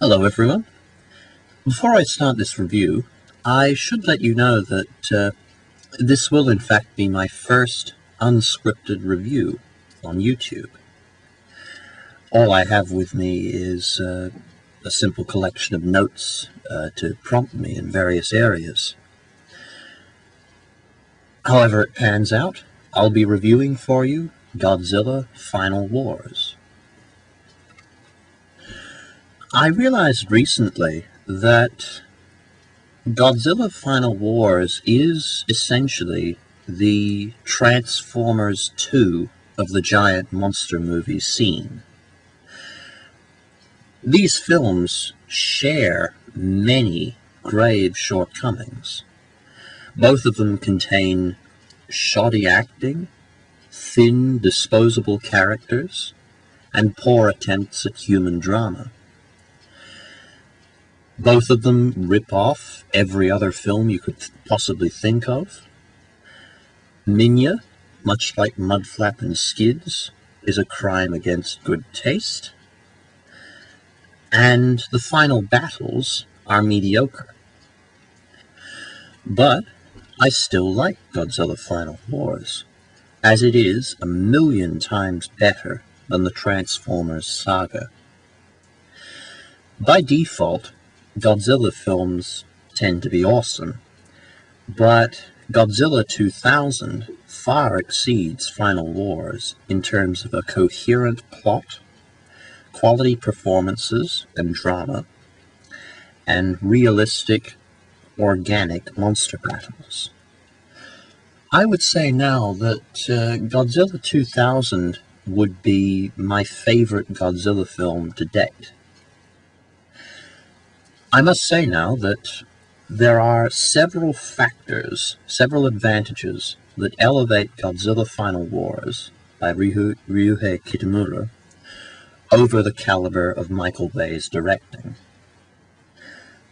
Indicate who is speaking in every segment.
Speaker 1: Hello everyone. Before I start this review, I should let you know that this will in fact be my first unscripted review on YouTube. All I have with me is a simple collection of notes to prompt me in various areas. However it pans out, I'll be reviewing for you Godzilla Final Wars. I realized recently that Godzilla Final Wars is essentially the Transformers 2 of the giant monster movie scene. These films share many grave shortcomings. Both of them contain shoddy acting, thin, disposable characters, and poor attempts at human drama. Both of them rip off every other film you could possibly think of. Minya, much like Mudflap and Skids, is a crime against good taste. And the final battles are mediocre. But I still like Godzilla Final Wars, as it is 1,000,000 times better than the Transformers saga. By default, Godzilla films tend to be awesome, but Godzilla 2000 far exceeds Final Wars in terms of a coherent plot, quality performances and drama, and realistic, organic monster battles. I would say now that Godzilla 2000 would be my favorite Godzilla film to date. I must say now that there are several factors, several advantages that elevate Godzilla Final Wars by Ryuhei Kitamura over the caliber of Michael Bay's directing.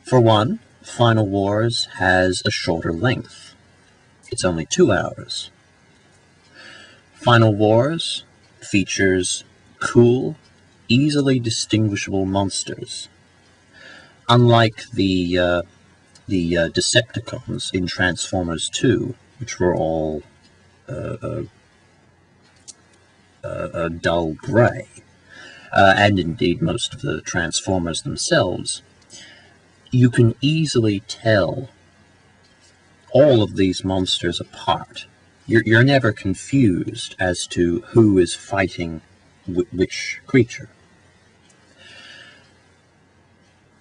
Speaker 1: For one, Final Wars has a shorter length. It's only 2 hours. Final Wars features cool, easily distinguishable monsters. Unlike the Decepticons in Transformers 2, which were all a dull grey, and indeed most of the Transformers themselves, you can easily tell all of these monsters apart. You're never confused as to who is fighting which creature.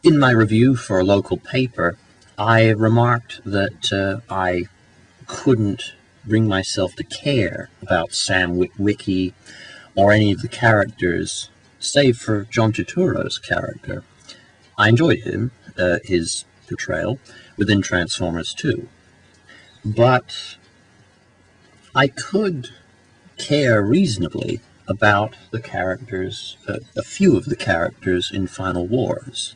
Speaker 1: In my review for a local paper, I remarked that I couldn't bring myself to care about Sam Witwicky or any of the characters, save for John Turturro's character. I enjoyed his portrayal within Transformers 2. But I could care reasonably about the characters, a few of the characters in Final Wars.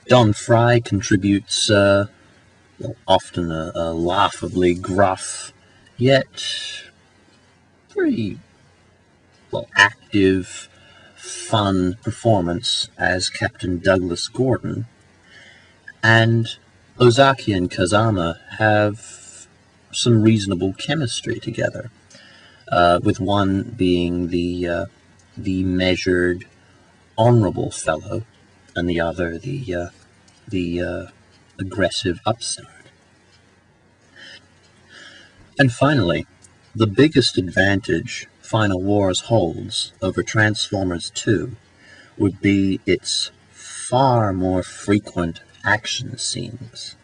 Speaker 1: Don Fry contributes often a laughably gruff, yet pretty active, fun performance as Captain Douglas Gordon, and Ozaki and Kazama have some reasonable chemistry together, with one being the measured, honorable fellow, and the other the aggressive upstart. And finally, the biggest advantage Final Wars holds over Transformers 2 would be its far more frequent action scenes.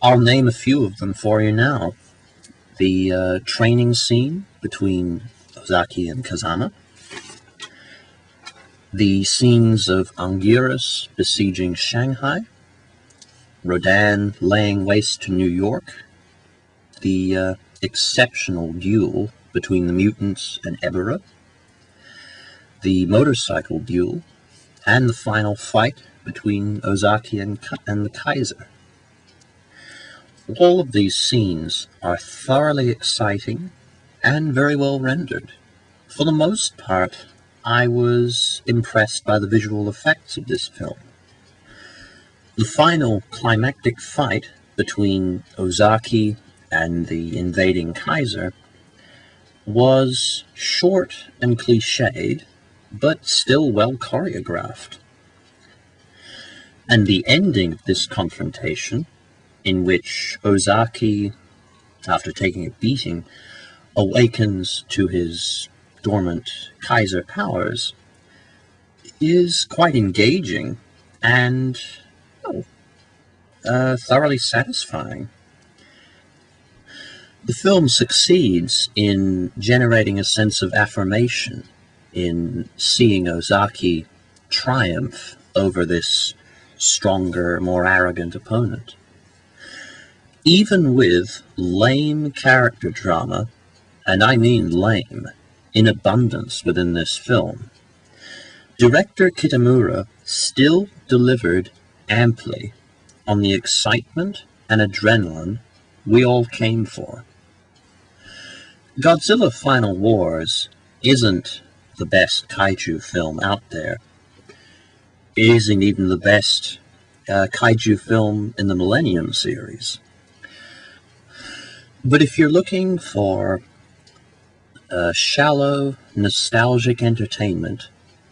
Speaker 1: I'll name a few of them for you now. The training scene between Ozaki and Kazama, the scenes of Anguirus besieging Shanghai, Rodan laying waste to New York, the exceptional duel between the mutants and Ebera, the motorcycle duel, and the final fight between Ozaki and the Kaiser. All of these scenes are thoroughly exciting and very well rendered. For the most part, I was impressed by the visual effects of this film. The final climactic fight between Ozaki and the invading Kaiser was short and cliched, but still well choreographed. And the ending of this confrontation, in which Ozaki, after taking a beating, awakens to his dormant Kaiser powers, is quite engaging and thoroughly satisfying. The film succeeds in generating a sense of affirmation in seeing Ozaki triumph over this stronger, more arrogant opponent. Even with lame character drama, and I mean lame, in abundance within this film, director Kitamura still delivered amply on the excitement and adrenaline we all came for. Godzilla Final Wars isn't the best kaiju film out there. It isn't even the best kaiju film in the Millennium series. But if you're looking for shallow, nostalgic entertainment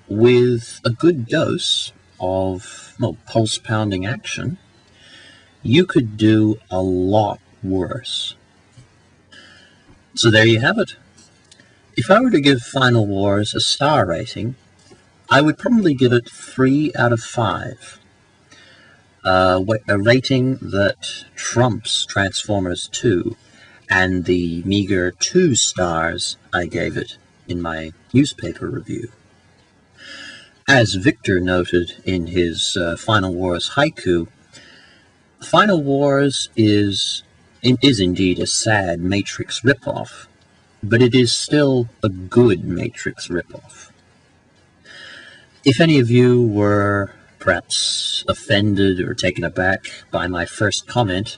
Speaker 1: with a good dose of pulse-pounding action, you could do a lot worse. So there you have it. If I were to give Final Wars a star rating, I would probably give it 3 out of 5. A rating that trumps Transformers 2 and the meager 2 stars I gave it in my newspaper review. As Victor noted in his Final Wars haiku, Final Wars is indeed a sad Matrix ripoff, but it is still a good Matrix ripoff. If any of you were perhaps offended or taken aback by my first comment,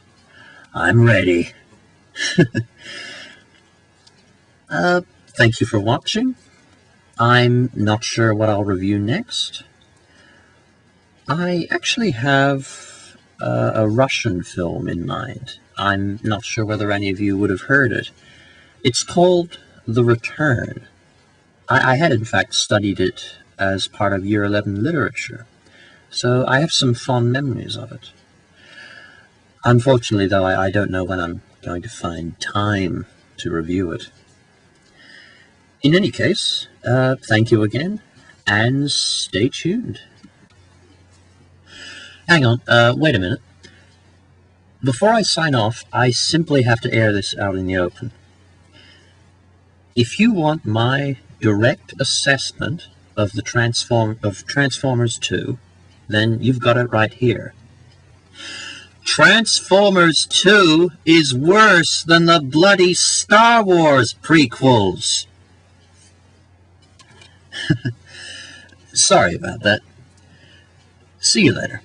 Speaker 1: I'm ready. Thank you for watching. I'm not sure what I'll review next. I actually have a Russian film in mind. I'm not sure whether any of you would have heard it. It's called The Return. I had in fact studied it as part of Year 11 literature, so I have some fond memories of it. Unfortunately, though, I don't know when I'm going to find time to review it. In any case, thank you again, and stay tuned. Hang on, wait a minute. Before I sign off, I simply have to air this out in the open. If you want my direct assessment of the Transformers 2, then you've got it right here. Transformers 2 is worse than the bloody Star Wars prequels. Sorry about that. See you later.